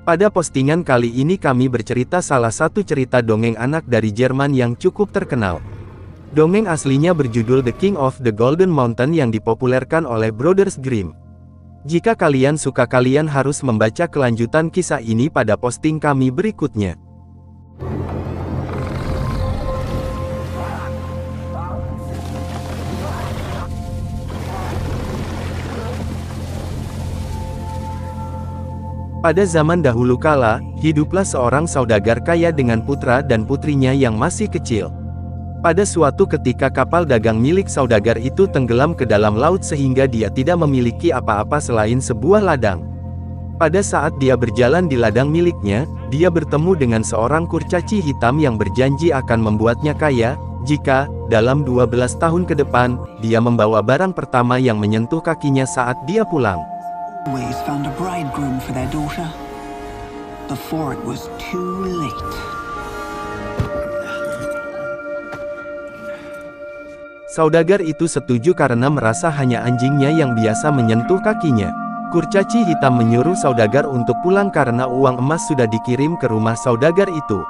Pada postingan kali ini kami bercerita salah satu cerita dongeng anak dari Jerman yang cukup terkenal. Dongeng aslinya berjudul The King of the Golden Mountain yang dipopulerkan oleh Brothers Grimm. Jika kalian suka, kalian harus membaca kelanjutan kisah ini pada posting kami berikutnya. Pada zaman dahulu kala, hiduplah seorang saudagar kaya dengan putra dan putrinya yang masih kecil. Pada suatu ketika kapal dagang milik saudagar itu tenggelam ke dalam laut sehingga dia tidak memiliki apa-apa selain sebuah ladang. Pada saat dia berjalan di ladang miliknya, dia bertemu dengan seorang kurcaci hitam yang berjanji akan membuatnya kaya, jika, dalam 12 tahun ke depan, dia membawa barang pertama yang menyentuh kakinya saat dia pulang. Always found a bridegroom for their daughter before it was too late. Saudagar itu setuju karena merasa hanya anjingnya yang biasa menyentuh kakinya. Kurcaci hitam menyuruh saudagar untuk pulang karena uang emas sudah dikirim ke rumah saudagar itu.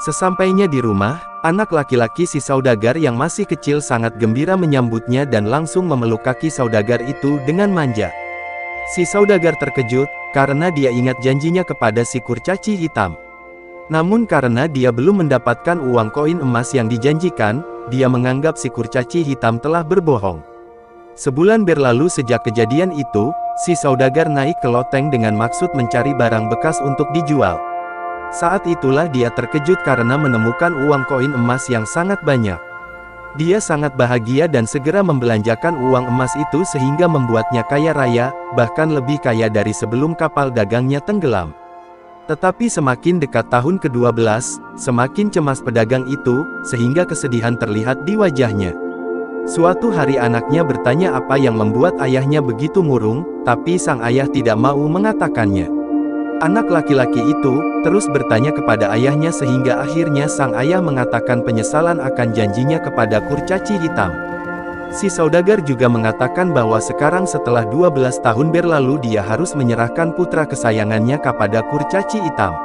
Sesampainya di rumah, anak laki-laki si saudagar yang masih kecil sangat gembira menyambutnya dan langsung memeluk kaki saudagar itu dengan manja. Si saudagar terkejut, karena dia ingat janjinya kepada si kurcaci hitam. Namun karena dia belum mendapatkan uang koin emas yang dijanjikan, dia menganggap si kurcaci hitam telah berbohong. Sebulan berlalu sejak kejadian itu, si saudagar naik ke loteng dengan maksud mencari barang bekas untuk dijual. Saat itulah dia terkejut karena menemukan uang koin emas yang sangat banyak. Dia sangat bahagia dan segera membelanjakan uang emas itu sehingga membuatnya kaya raya, bahkan lebih kaya dari sebelum kapal dagangnya tenggelam. Tetapi semakin dekat tahun ke-12, semakin cemas pedagang itu, sehingga kesedihan terlihat di wajahnya. Suatu hari anaknya bertanya apa yang membuat ayahnya begitu murung, tapi sang ayah tidak mau mengatakannya. Anak laki-laki itu terus bertanya kepada ayahnya sehingga akhirnya sang ayah mengatakan penyesalan akan janjinya kepada kurcaci hitam. Si saudagar juga mengatakan bahwa sekarang setelah 12 tahun berlalu dia harus menyerahkan putra kesayangannya kepada kurcaci hitam.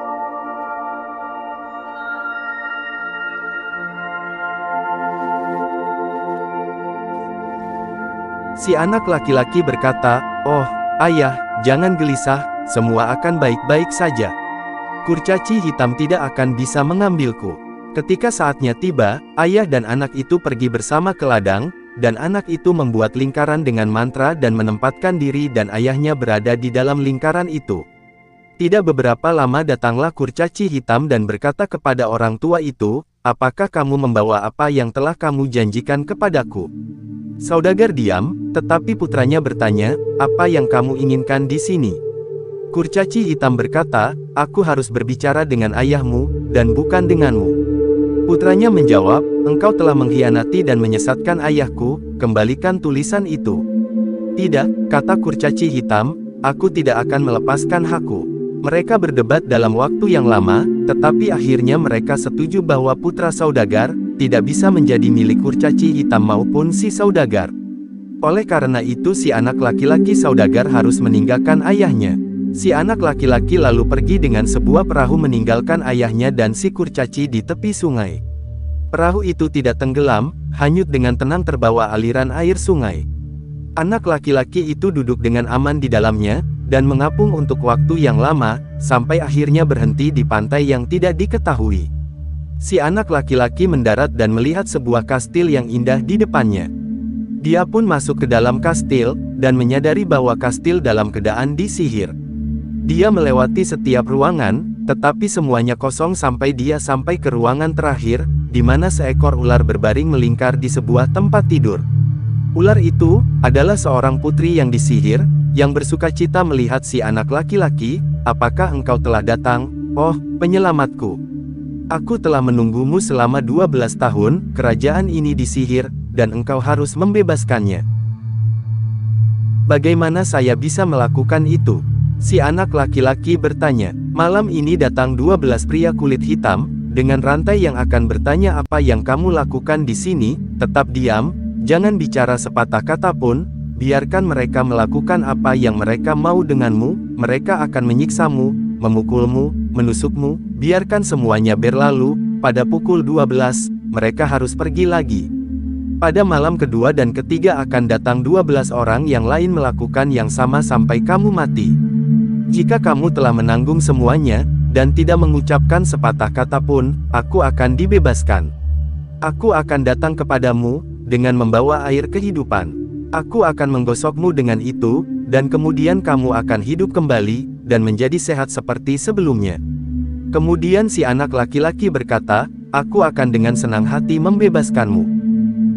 Si anak laki-laki berkata, "Oh, ayah, jangan gelisah. Semua akan baik-baik saja. Kurcaci hitam tidak akan bisa mengambilku." Ketika saatnya tiba, ayah dan anak itu pergi bersama ke ladang, dan anak itu membuat lingkaran dengan mantra dan menempatkan diri dan ayahnya berada di dalam lingkaran itu. Tidak beberapa lama datanglah kurcaci hitam dan berkata kepada orang tua itu, "Apakah kamu membawa apa yang telah kamu janjikan kepadaku?" Saudagar diam, tetapi putranya bertanya, "Apa yang kamu inginkan di sini?" Kurcaci hitam berkata, "Aku harus berbicara dengan ayahmu, dan bukan denganmu." Putranya menjawab, "Engkau telah mengkhianati dan menyesatkan ayahku, kembalikan tulisan itu." "Tidak," kata kurcaci hitam, "aku tidak akan melepaskan hakku." Mereka berdebat dalam waktu yang lama, tetapi akhirnya mereka setuju bahwa putra saudagar tidak bisa menjadi milik kurcaci hitam maupun si saudagar. Oleh karena itu si anak laki-laki saudagar harus meninggalkan ayahnya. Si anak laki-laki lalu pergi dengan sebuah perahu meninggalkan ayahnya dan si kurcaci di tepi sungai. Perahu itu tidak tenggelam, hanyut dengan tenang terbawa aliran air sungai. Anak laki-laki itu duduk dengan aman di dalamnya, dan mengapung untuk waktu yang lama, sampai akhirnya berhenti di pantai yang tidak diketahui. Si anak laki-laki mendarat dan melihat sebuah kastil yang indah di depannya. Dia pun masuk ke dalam kastil, dan menyadari bahwa kastil dalam keadaan disihir. Dia melewati setiap ruangan, tetapi semuanya kosong sampai dia sampai ke ruangan terakhir, di mana seekor ular berbaring melingkar di sebuah tempat tidur. Ular itu adalah seorang putri yang disihir, yang bersukacita melihat si anak laki-laki. "Apakah engkau telah datang, oh penyelamatku? Aku telah menunggumu selama 12 tahun, kerajaan ini disihir, dan engkau harus membebaskannya. Bagaimana saya bisa melakukan itu?" Si anak laki-laki bertanya. Malam ini datang 12 pria kulit hitam, dengan rantai yang akan bertanya apa yang kamu lakukan di sini. Tetap diam, jangan bicara sepatah kata pun, biarkan mereka melakukan apa yang mereka mau denganmu, mereka akan menyiksamu, memukulmu, menusukmu, biarkan semuanya berlalu. Pada pukul 12, mereka harus pergi lagi. Pada malam kedua dan ketiga akan datang 12 orang yang lain melakukan yang sama sampai kamu mati. Jika kamu telah menanggung semuanya, dan tidak mengucapkan sepatah kata pun, aku akan dibebaskan. Aku akan datang kepadamu, dengan membawa air kehidupan. Aku akan menggosokmu dengan itu, dan kemudian kamu akan hidup kembali, dan menjadi sehat seperti sebelumnya. Kemudian si anak laki-laki berkata, aku akan dengan senang hati membebaskanmu.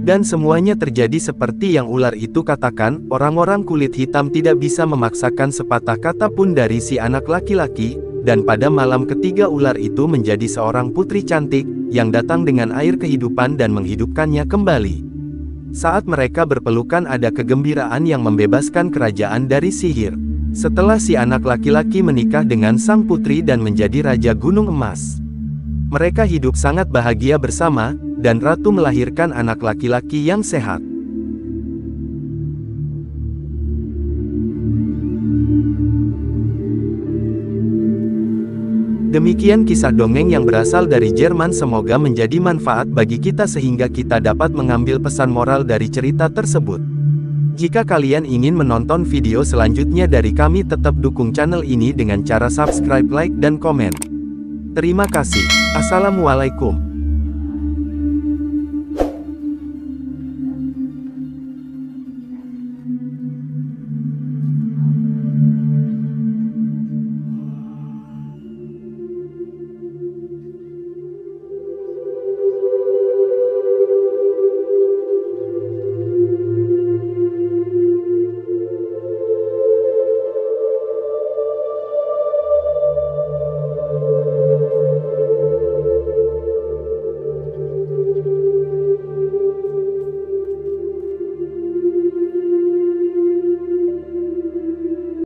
Dan semuanya terjadi seperti yang ular itu katakan. Orang-orang kulit hitam tidak bisa memaksakan sepatah kata pun dari si anak laki-laki, dan pada malam ketiga ular itu menjadi seorang putri cantik, yang datang dengan air kehidupan dan menghidupkannya kembali. Saat mereka berpelukan ada kegembiraan yang membebaskan kerajaan dari sihir. Setelah si anak laki-laki menikah dengan sang putri dan menjadi Raja Gunung Emas. Mereka hidup sangat bahagia bersama, dan ratu melahirkan anak laki-laki yang sehat. Demikian kisah dongeng yang berasal dari Jerman. Semoga menjadi manfaat bagi kita sehingga kita dapat mengambil pesan moral dari cerita tersebut. Jika kalian ingin menonton video selanjutnya dari kami, tetap dukung channel ini dengan cara subscribe, like, dan komen. Terima kasih. Assalamualaikum.